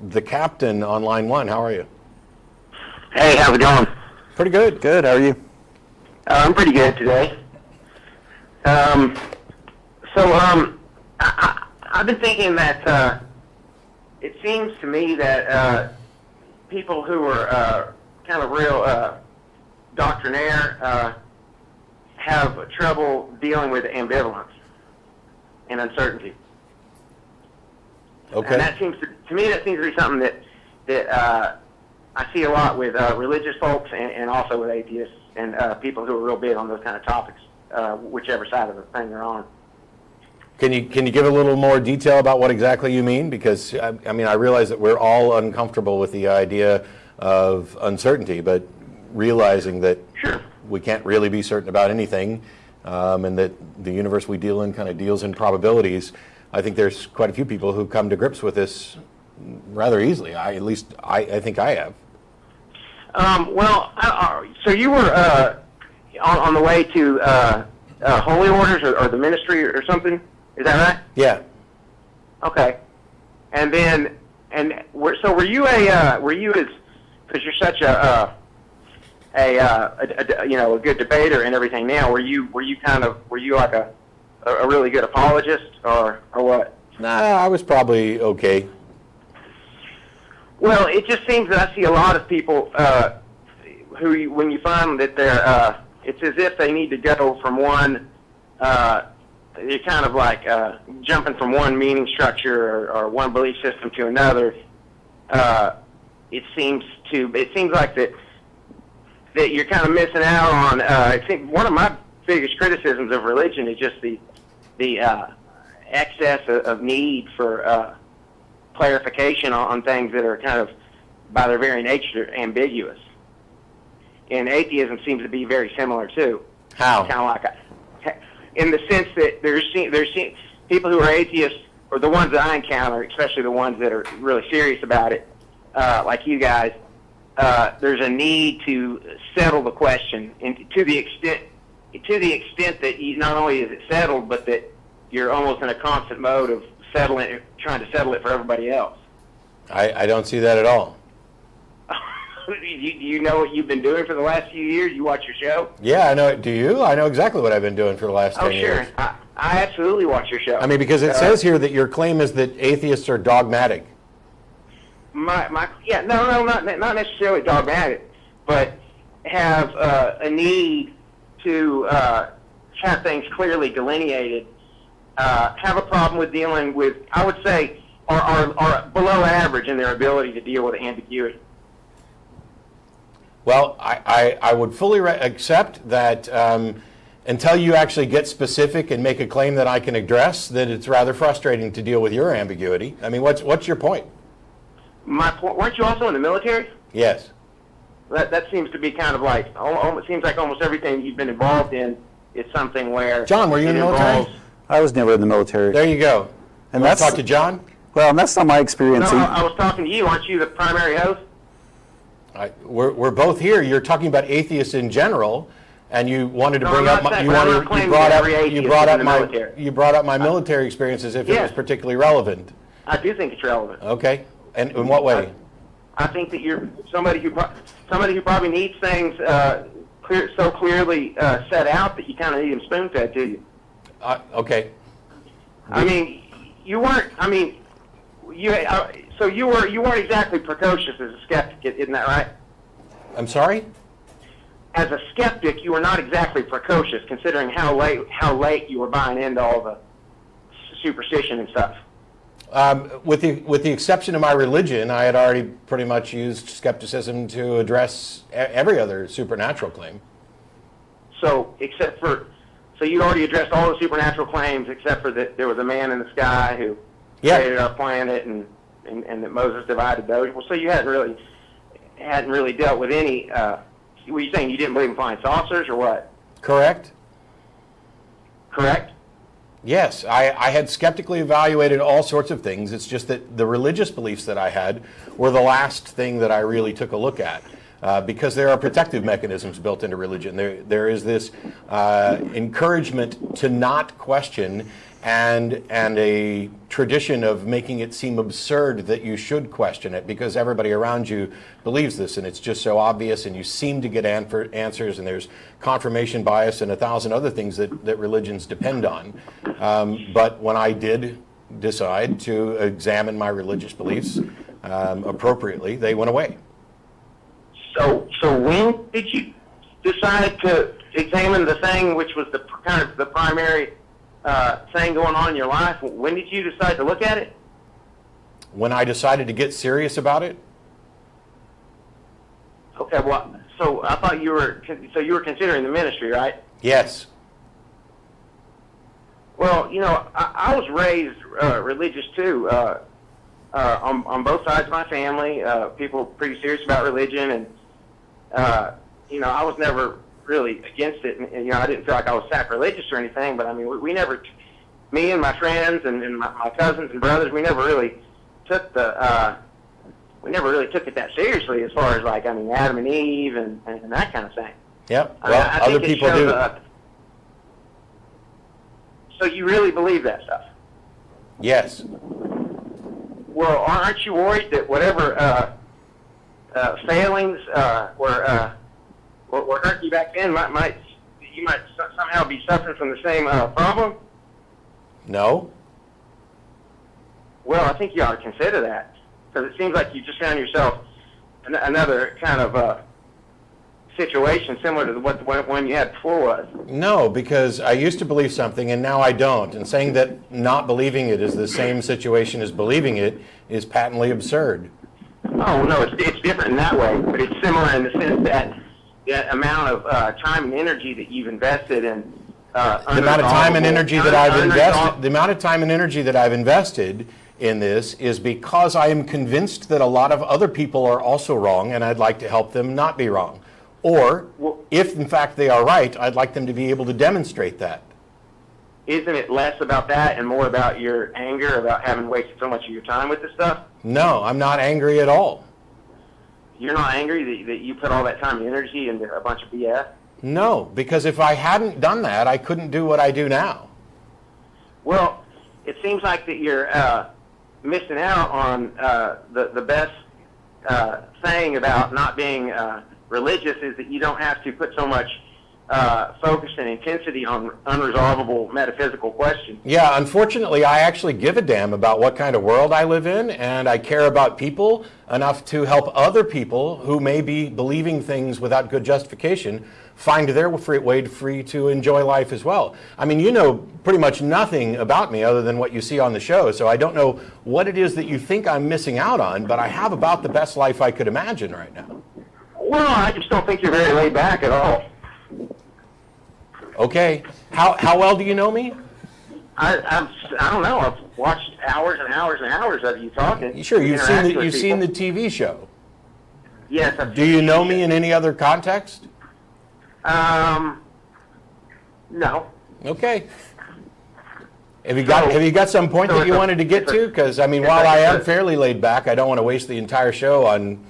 the captain on line one. How are you? Hey, how's it going? Pretty good. Good. How are you? I'm pretty good today. I've been thinking that it seems to me that people who are kind of real doctrinaire have trouble dealing with ambivalence and uncertainty. Okay. And that seems to me that seems to be something that I see a lot with religious folks and also with atheists and people who are real big on those kind of topics, whichever side of the thing they're on. Can you give a little more detail about what exactly you mean? Because I mean, I realize that we're all uncomfortable with the idea of uncertainty, but realizing that Sure. we can't really be certain about anything, and that the universe we deal in kind of deals in probabilities. I think there's quite a few people who come to grips with this rather easily. I think I have. So you were on the way to Holy Orders or the ministry or something? Is that right? Yeah. Okay. And then, were you because you're such a good debater and everything now, were you like a really good apologist or what? Nah, I was probably okay. Well, it just seems that I see a lot of people who, when you find that they're, it's as if they need to go from one, you're kind of like jumping from one meaning structure or one belief system to another. It seems like that you're kind of missing out on. I think one of my biggest criticisms of religion is just the excess of need for clarification on things that are kind of, by their very nature, ambiguous. And atheism seems to be very similar too. How? Kind of like in the sense that there's people who are atheists, or the ones that I encounter, especially the ones that are really serious about it, like you guys. There's a need to settle the question, and to the extent that not only is it settled, but that you're almost in a constant mode of trying to settle it for everybody else. I don't see that at all. You know what you've been doing for the last few years? You watch your show? Yeah, I know. Do you? I know exactly what I've been doing for the last 10 years. Oh, sure. I absolutely watch your show. I mean, because it says here that your claim is that atheists are dogmatic. Not necessarily dogmatic, but have a need to have things clearly delineated. Have a problem with dealing with, I would say, are below average in their ability to deal with ambiguity. Well, I would fully accept that until you actually get specific and make a claim that I can address, that it's rather frustrating to deal with your ambiguity. I mean, what's your point? My point, weren't you also in the military? Yes. That seems to be kind of like, it seems like almost everything you've been involved in is something where... John, were you in the military? I was never in the military. There you go. And let's talk to John? Well, that's not my experience. No, I was talking to you. Aren't you the primary host? We're both here. You're talking about atheists in general, and you wanted to bring up you brought up my military experience as if it was particularly relevant. I do think it's relevant. Okay, and in what way? I think that you're somebody who probably needs things so clearly set out that you kind of need them spoon-fed to you. Okay. I mean, you weren't. I mean, so you weren't exactly precocious as a skeptic, isn't that right? I'm sorry? As a skeptic, you were not exactly precocious, considering how late you were buying into all the superstition and stuff. With the exception of my religion, I had already pretty much used skepticism to address every other supernatural claim. So you'd already addressed all the supernatural claims, except for that there was a man in the sky who created our planet, and that Moses divided those. Well, so you hadn't really dealt with any. Were you saying you didn't believe in flying saucers, or what? Correct. Correct. Yes, I had skeptically evaluated all sorts of things. It's just that the religious beliefs that I had were the last thing that I really took a look at. Because there are protective mechanisms built into religion. There is this encouragement to not question and a tradition of making it seem absurd that you should question it because everybody around you believes this and it's just so obvious and you seem to get answers and there's confirmation bias and 1,000 other things that religions depend on. But when I did decide to examine my religious beliefs appropriately, they went away. So when did you decide to examine the thing which was the kind of the primary thing going on in your life? When did you decide to look at it? When I decided to get serious about it? Okay, well, so I thought you were considering the ministry, right? Yes. Well, you know, I was raised religious too. On both sides of my family, people were pretty serious about religion, and you know, I was never really against it, and you know, I didn't feel like I was sacrilegious or anything. But I mean, we never, me and my friends and my cousins and brothers, we never really took it that seriously as far as like, I mean, Adam and Eve and that kind of thing. Yep. Well, I other think people do. So you really believe that stuff? Yes. Well, aren't you worried that whatever failings were hurting you back then you might somehow be suffering from the same problem? No. Well, I think you ought to consider that, because it seems like you just found yourself another kind of situation similar to what the one you had before was. No, because I used to believe something and now I don't. And saying that not believing it is the same situation as believing it is patently absurd. Oh, no, it's different in that way, but it's similar in the sense that the amount of time and energy that you've invested in The amount of time and energy that I've invested in this is because I am convinced that a lot of other people are also wrong and I'd like to help them not be wrong. Or, if in fact they are right, I'd like them to be able to demonstrate that. Isn't it less about that and more about your anger about having wasted so much of your time with this stuff? No, I'm not angry at all. You're not angry that you put all that time and energy into a bunch of BS? No, because if I hadn't done that, I couldn't do what I do now. Well, it seems like that you're missing out on the best thing about not being religious is that you don't have to put so much focus and intensity on unresolvable metaphysical questions. Yeah, unfortunately, I actually give a damn about what kind of world I live in, and I care about people enough to help other people who may be believing things without good justification find their way free to enjoy life as well. I mean, you know pretty much nothing about me other than what you see on the show, so I don't know what it is that you think I'm missing out on, but I have about the best life I could imagine right now. Well, I just don't think you're very laid back at all. Okay. How well do you know me? I don't know. I've watched hours and hours and hours of you talking. Sure, you've seen the TV show. Yes. Do you know me in any other context? No. Okay. Have you got some point that you wanted to get to? Because I mean, while I am fairly laid back, I don't want to waste the entire show on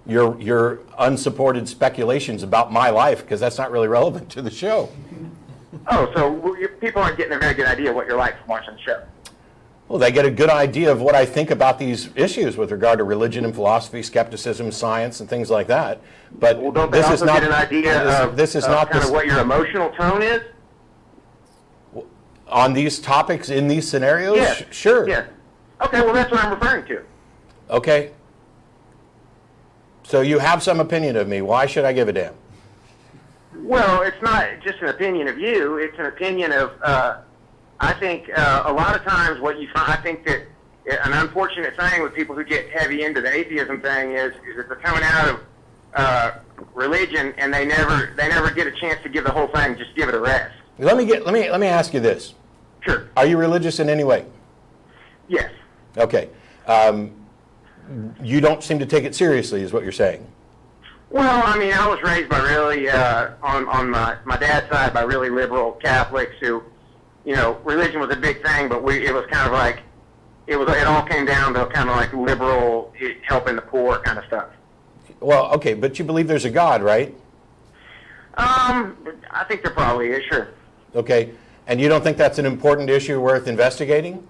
your unsupported speculations about my life, because that's not really relevant to the show. Oh, so people aren't getting a very good idea of what you're like from watching the show. Well, they get a good idea of what I think about these issues with regard to religion and philosophy, skepticism, science, and things like that. But well, don't they also get an idea of what your emotional tone is? On these topics, in these scenarios? Yes. Sure. Yes. Okay, well, that's what I'm referring to. Okay. So you have some opinion of me. Why should I give a damn? Well, it's not just an opinion of you. It's an opinion of, I think, a lot of times what you find, I think that an unfortunate thing with people who get heavy into the atheism thing is that they're coming out of religion and they never get a chance to give the whole thing, just give it a rest. Let me ask you this. Sure. Are you religious in any way? Yes. Okay. You don't seem to take it seriously, is what you're saying. Well, I mean, I was raised by really, on my dad's side, by really liberal Catholics who, you know, religion was a big thing, but it was kind of like, it all came down to kind of like liberal, helping the poor kind of stuff. Well, okay, but you believe there's a God, right? I think there probably is, sure. Okay. And you don't think that's an important issue worth investigating?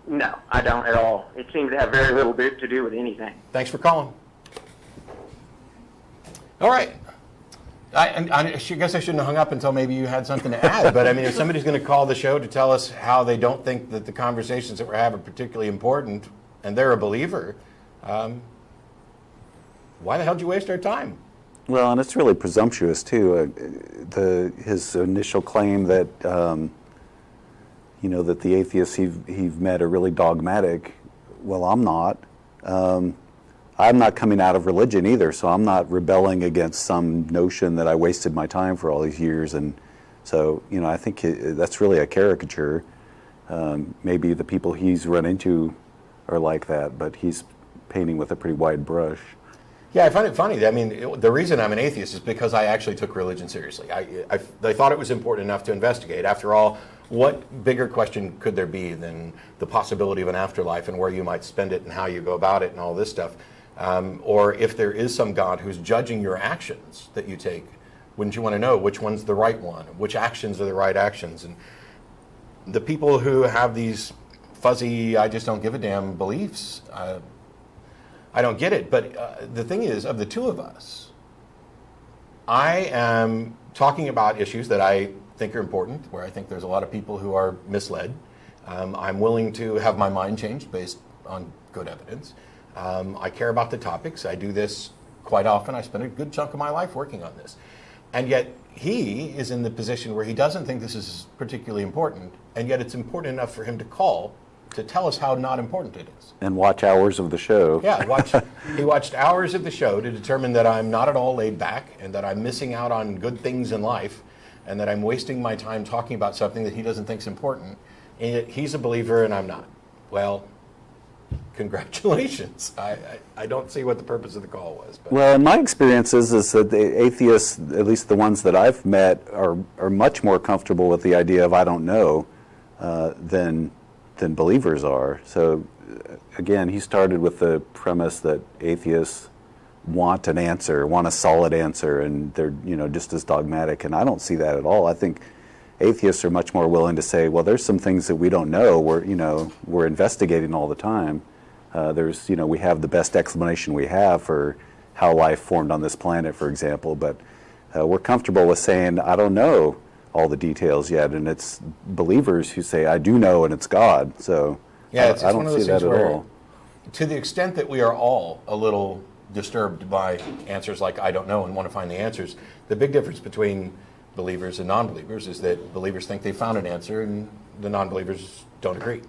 No, I don't at all. It seems to have very little to do with anything. Thanks for calling. All right. I guess I shouldn't have hung up until maybe you had something to add. But I mean, if somebody's going to call the show to tell us how they don't think that the conversations that we're having are particularly important, and they're a believer, why the hell did you waste our time? Well, and it's really presumptuous too. His initial claim that that the atheists he's met are really dogmatic. Well, I'm not. I'm not coming out of religion either, so I'm not rebelling against some notion that I wasted my time for all these years. And so, I think that's really a caricature. Maybe the people he's run into are like that, but he's painting with a pretty wide brush. Yeah, I find it funny. I mean, the reason I'm an atheist is because I actually took religion seriously. I thought it was important enough to investigate. After all, what bigger question could there be than the possibility of an afterlife and where you might spend it and how you go about it and all this stuff? Or if there is some God who's judging your actions that you take, wouldn't you want to know which one's the right one? Which actions are the right actions? And the people who have these fuzzy, I just don't give a damn beliefs, I don't get it. But the thing is, of the two of us, I am talking about issues that I think are important, where I think there's a lot of people who are misled. I'm willing to have my mind changed based on good evidence. I care about the topics. I do this quite often. I spend a good chunk of my life working on this. And yet he is in the position where he doesn't think this is particularly important, and yet it's important enough for him to call to tell us how not important it is. And watch hours of the show. Yeah, he watched hours of the show to determine that I'm not at all laid back and that I'm missing out on good things in life and that I'm wasting my time talking about something that he doesn't think is important. And yet he's a believer and I'm not. Well, congratulations. I don't see what the purpose of the call was. But. Well, in my experience is that the atheists, at least the ones that I've met, are much more comfortable with the idea of I don't know than believers are. So again, he started with the premise that atheists want an answer, want a solid answer, and they're just as dogmatic. And I don't see that at all. I think atheists are much more willing to say, well, there's some things that we don't know. We're investigating all the time. We have the best explanation we have for how life formed on this planet, for example, but we're comfortable with saying, I don't know all the details yet, and it's believers who say, I do know, and it's God. So yeah, I don't see that at all. To the extent that we are all a little disturbed by answers like I don't know and want to find the answers, the big difference between believers and non-believers is that believers think they found an answer and the non-believers don't agree.